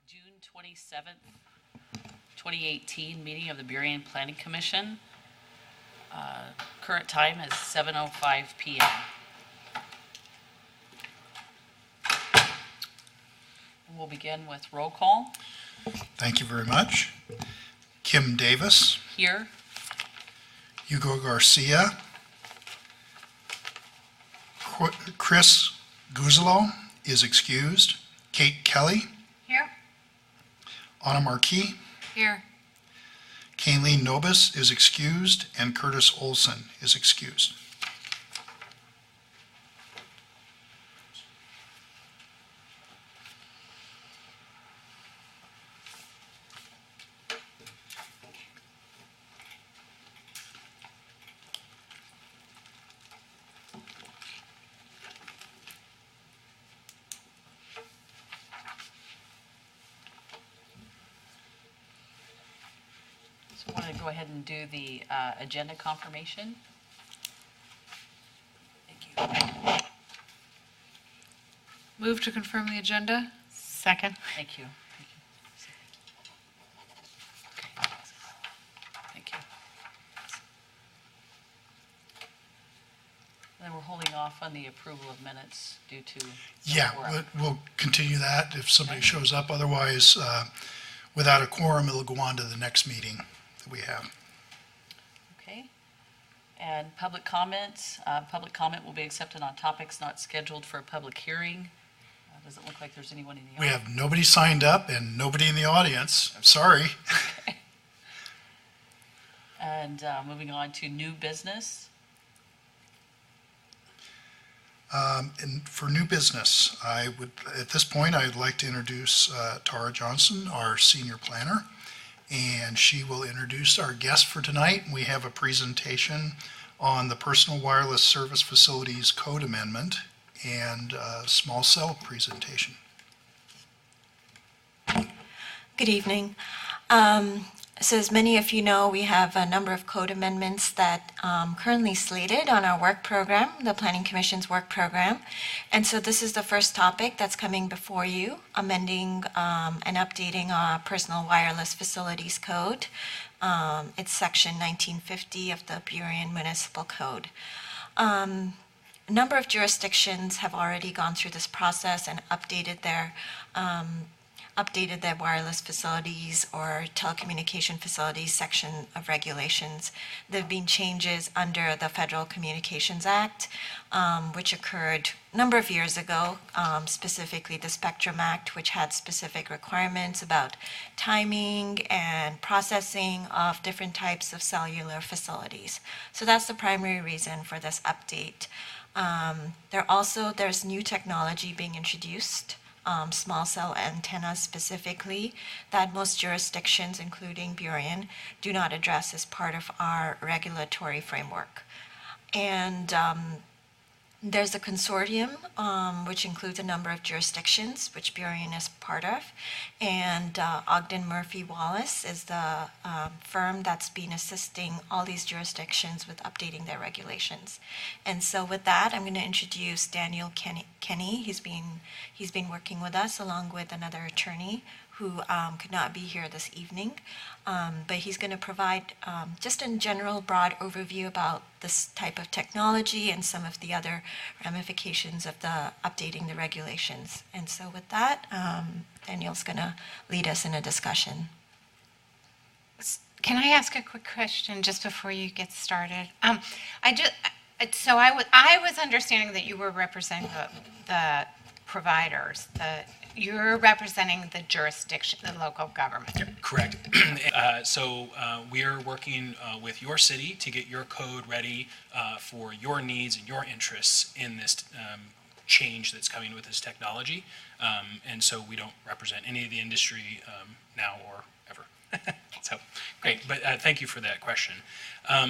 June 27th, 2018 meeting of the Burien Planning Commission. Current time is 7:05 p.m. We'll begin with roll call. Thank you very much. Kim Davis, Here. Hugo Garcia, Chris Guzelo is excused, Kate Kelly, Here. Anna Marquis, Here. Kayleen Nobis is excused, and Curtis Olson is excused. So I want to go ahead and do the agenda confirmation. Thank you. Move to confirm the agenda. Second. Thank you. Thank you. Then we're holding off on the approval of minutes due to. Yeah, we'll continue that if somebody shows up. Otherwise, without a quorum, it'll go on to the next meeting that we have. Okay. And public comments. Public comment will be accepted on topics not scheduled for a public hearing. Doesn't look like there's anyone in the We audience. have nobody signed up and nobody in the audience. I'm sorry. And moving on to new business. And for new business, at this point, I'd like to introduce Tara Johnson, our senior planner, and she will introduce our guest for tonight. We have a presentation on the Personal Wireless Service Facilities Code Amendment and a small cell presentation. Good evening. So as many of you know, we have a number of code amendments that currently slated on our work program, the Planning Commission's work program. And so this is the first topic that's coming before you, amending and updating our Personal Wireless Facilities Code. It's section 1950 of the Burien Municipal Code. A number of jurisdictions have already gone through this process and updated their wireless facilities or telecommunication facilities section of regulations. There have been changes under the Federal Communications Act, which occurred a number of years ago, specifically the Spectrum Act, which had specific requirements about timing and processing of different types of cellular facilities. So that's the primary reason for this update. There's new technology being introduced, small cell antennas specifically, that most jurisdictions, including Burien, do not address as part of our regulatory framework. And there's a consortium, which includes a number of jurisdictions, which Burien is part of, and Ogden Murphy Wallace is the firm that's been assisting all these jurisdictions with updating their regulations. And so with that, I'm going to introduce Daniel Kenny. He's been working with us along with another attorney who could not be here this evening, but he's going to provide just a general broad overview about this type of technology and some of the other ramifications of the updating the regulations. And so with that, Daniel's going to lead us in a discussion. Can I ask a quick question just before you get started? I was understanding that you were representing the providers, you're representing the jurisdiction, the local government. Yep, correct. We are working with your city to get your code ready for your needs and your interests in this change that's coming with this technology. And so we don't represent any of the industry now or ever. So great, but thank you for that question.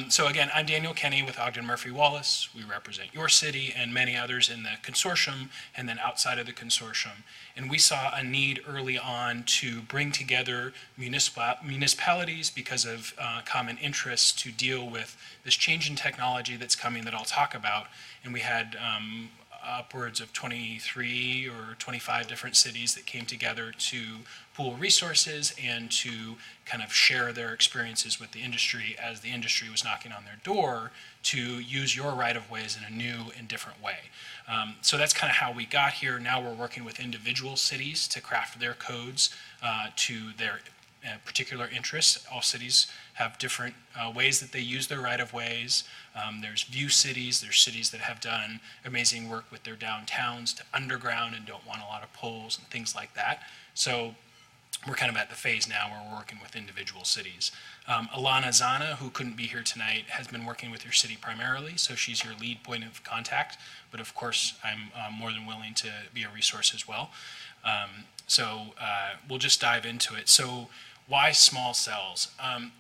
So again, I'm Daniel Kenny with Ogden Murphy Wallace. We represent your city and many others in the consortium and then outside of the consortium. And we saw a need early on to bring together municipalities because of common interests to deal with this change in technology that's coming that I'll talk about. And we had upwards of 23 or 25 different cities that came together to pool resources and to kind of share their experiences with the industry as the industry was knocking on their door to use your right-of-ways in a new and different way. So that's kind of how we got here. Now we're working with individual cities to craft their codes to their particular interests. All cities have different ways that they use their right-of-ways. There's view cities. There's cities that have done amazing work with their downtowns to underground and don't want a lot of poles and things like that. So we're kind of at the phase now where we're working with individual cities. Alana Zana, who couldn't be here tonight, has been working with your city primarily, so she's your lead point of contact. But of course, I'm more than willing to be a resource as well. So we'll just dive into it. So why small cells?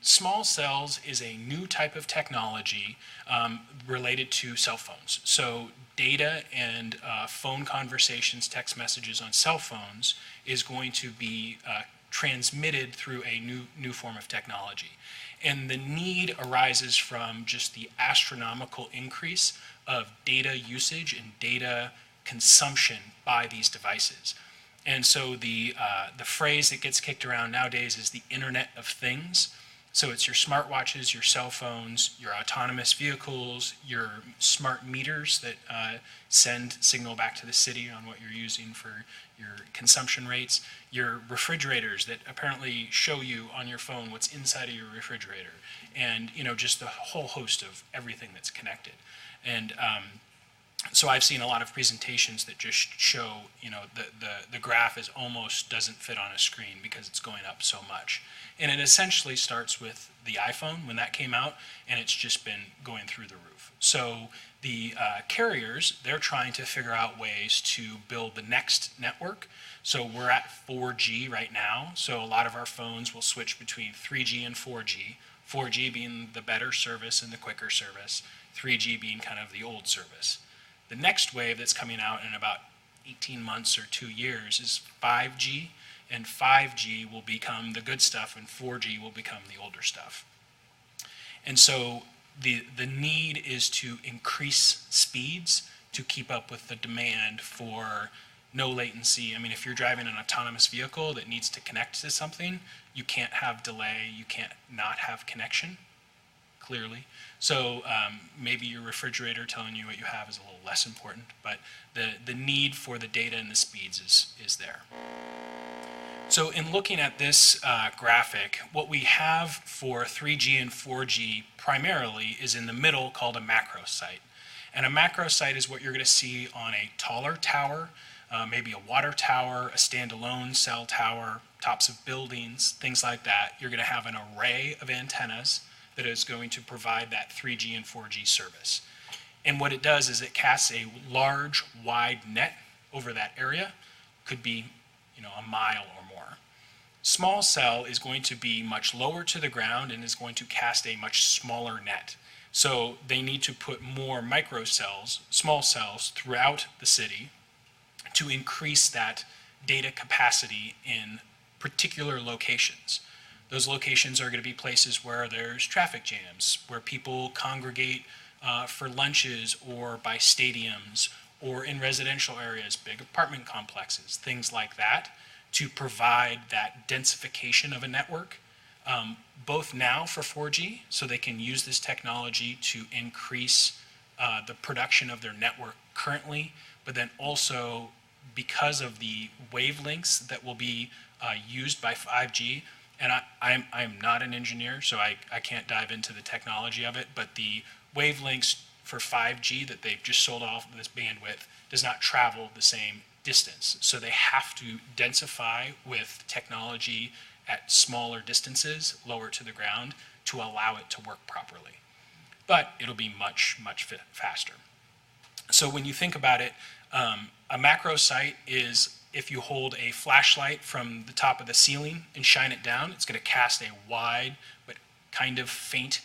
Small cells is a new type of technology related to cell phones. So data and phone conversations, text messages on cell phones is going to be transmitted through a new form of technology. And the need arises from just the astronomical increase of data usage and data consumption by these devices. And so the phrase that gets kicked around nowadays is the Internet of Things. So it's your smartwatches, your cell phones, your autonomous vehicles, your smart meters that send signal back to the city on what you're using for your consumption rates, your refrigerators that apparently show you on your phone what's inside of your refrigerator, and just the whole host of everything that's connected. And so I've seen a lot of presentations that just show, the graph is almost doesn't fit on a screen because it's going up so much. And it essentially starts with the iPhone when that came out, and it's just been going through the roof. So the carriers, they're trying to figure out ways to build the next network. So we're at 4G right now. So a lot of our phones will switch between 3G and 4G. 4G being the better service and the quicker service, 3G being kind of the old service. The next wave that's coming out in about 18 months or 2 years is 5G, and 5G will become the good stuff, and 4G will become the older stuff. And so the need is to increase speeds to keep up with the demand for no latency. I mean, if you're driving an autonomous vehicle that needs to connect to something, you can't have delay, you can't not have connection, clearly. So maybe your refrigerator telling you what you have is a little less important, but the need for the data and the speeds is there. So in looking at this graphic, what we have for 3G and 4G primarily is in the middle called a macro site. And a macro site is what you're going to see on a taller tower, maybe a water tower, a standalone cell tower, tops of buildings, things like that. You're going to have an array of antennas that is going to provide that 3G and 4G service. And what it does is it casts a large, wide net over that area, could be a mile or more. Small cell is going to be much lower to the ground and is going to cast a much smaller net. So they need to put more micro cells, small cells, throughout the city to increase that data capacity in particular locations. Those locations are going to be places where there's traffic jams, where people congregate for lunches or by stadiums or in residential areas, big apartment complexes, things like that, to provide that densification of a network, both now for 4G, so they can use this technology to increase the production of their network currently, but then also because of the wavelengths that will be used by 5G. And I'm not an engineer, so I can't dive into the technology of it, but the wavelengths for 5G that they've just sold off this bandwidth does not travel the same distance. So they have to densify with technology at smaller distances, lower to the ground, to allow it to work properly. But it'll be much, much faster. So when you think about it, a macro site is if you hold a flashlight from the top of the ceiling and shine it down, it's going to cast a wide but kind of faint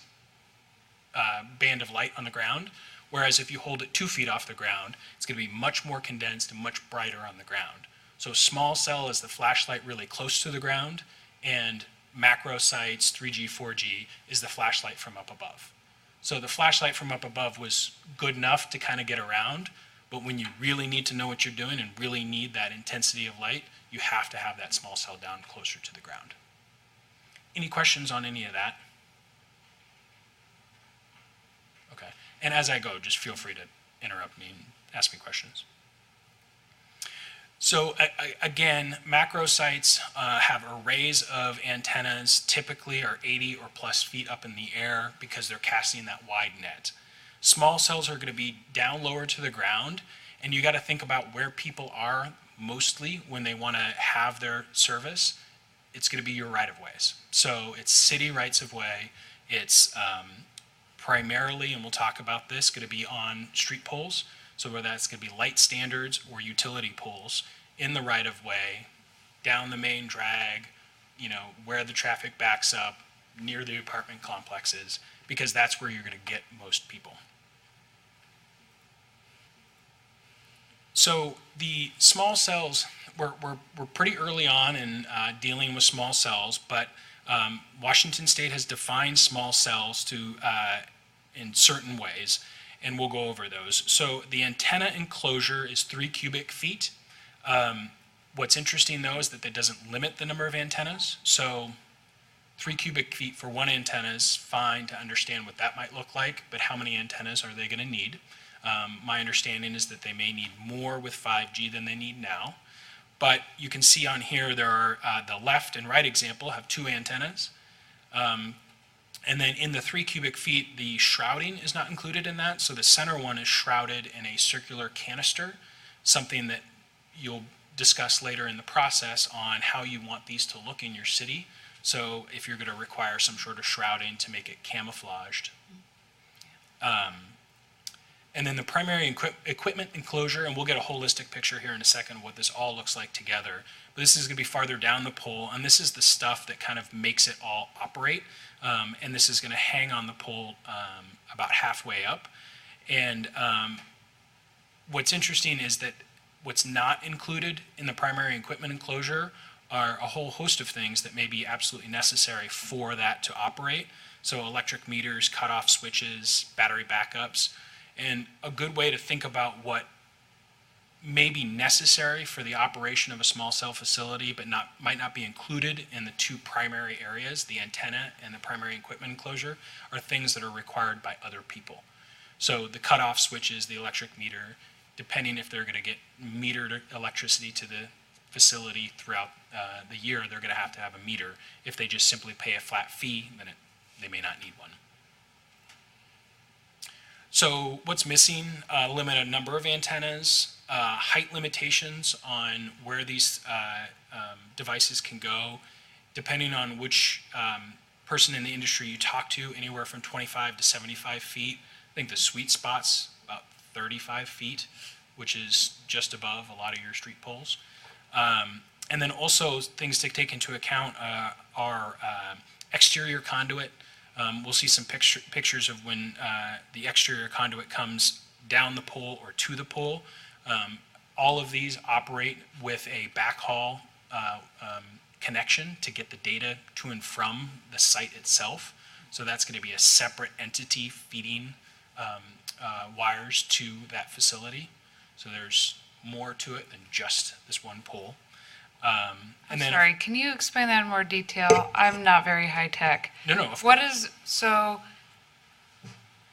band of light on the ground. Whereas if you hold it 2 feet off the ground, it's going to be much more condensed and much brighter on the ground. So small cell is the flashlight really close to the ground, and macro sites, 3G, 4G, is the flashlight from up above. So the flashlight from up above was good enough to kind of get around, But when you really need to know what you're doing and really need that intensity of light, you have to have that small cell down closer to the ground. Any questions on any of that? Okay. And as I go, just feel free to interrupt me and ask me questions. So again, macro sites have arrays of antennas, typically are 80 or plus feet up in the air because they're casting that wide net. Small cells are going to be down lower to the ground, and you got to think about where people are mostly when they want to have their service. It's going to be your right-of-ways. So it's city rights-of-way. It's primarily, and we'll talk about this, going to be on street poles. So whether that's going to be light standards or utility poles in the right-of-way, down the main drag, where the traffic backs up, near the apartment complexes, because that's where you're going to get most people. So the small cells, we're pretty early on in dealing with small cells, but Washington State has defined small cells in certain ways, and we'll go over those. So the antenna enclosure is 3 cubic feet. What's interesting though is that doesn't limit the number of antennas. So 3 cubic feet for one antenna is fine to understand what that might look like, but how many antennas are they going to need? My understanding is that they may need more with 5G than they need now. But you can see on here there are the left and right example have 2 antennas. And then in the 3 cubic feet, the shrouding is not included in that. So the center one is shrouded in a circular canister, something that you'll discuss later in the process on how you want these to look in your city. So if you're going to require some sort of shrouding to make it camouflaged. And then the primary equipment enclosure, and we'll get a holistic picture here in a second of what this all looks like together. But this is going to be farther down the pole, and this is the stuff that kind of makes it all operate. And this is going to hang on the pole about halfway up. And what's interesting is that what's not included in the primary equipment enclosure are a whole host of things that may be absolutely necessary for that to operate. So electric meters, cutoff switches, battery backups. And a good way to think about what may be necessary for the operation of a small cell facility, but might not be included in the 2 primary areas, the antenna and the primary equipment enclosure, are things that are required by other people. So the cutoff switches, the electric meter, depending if they're going to get metered electricity to the facility throughout the year, they're going to have a meter. If they just simply pay a flat fee, then they may not need one. So what's missing? Limited number of antennas, height limitations on where these devices can go, depending on which person in the industry you talk to, anywhere from 25 to 75 feet. I think the sweet spot's about 35 feet, which is just above a lot of your street poles. And then also things to take into account are exterior conduit. We'll see some pictures of when the exterior conduit comes down the pole or to the pole. All of these operate with a backhaul connection to get the data to and from the site itself. So that's going to be a separate entity feeding wires to that facility. So there's more to it than just this one pole. Sorry, can you explain that in more detail? I'm not very high tech. No. So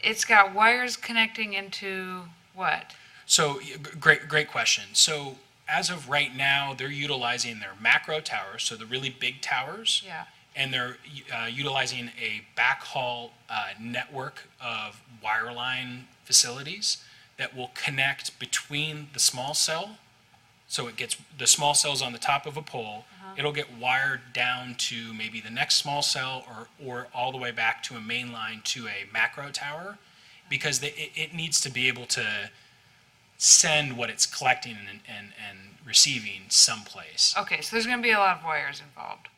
it's got wires connecting into what? So great question. So as of right now, they're utilizing their macro towers, so the really big towers. Yeah. And they're utilizing a backhaul network of wireline facilities that will connect between the small cell. So it gets the small cells on the top of a pole. It'll get wired down to maybe the next small cell or all the way back to a main line to a macro tower, because it needs to be able to send what it's collecting and receiving someplace. Okay, so there's going to be a lot of wires involved.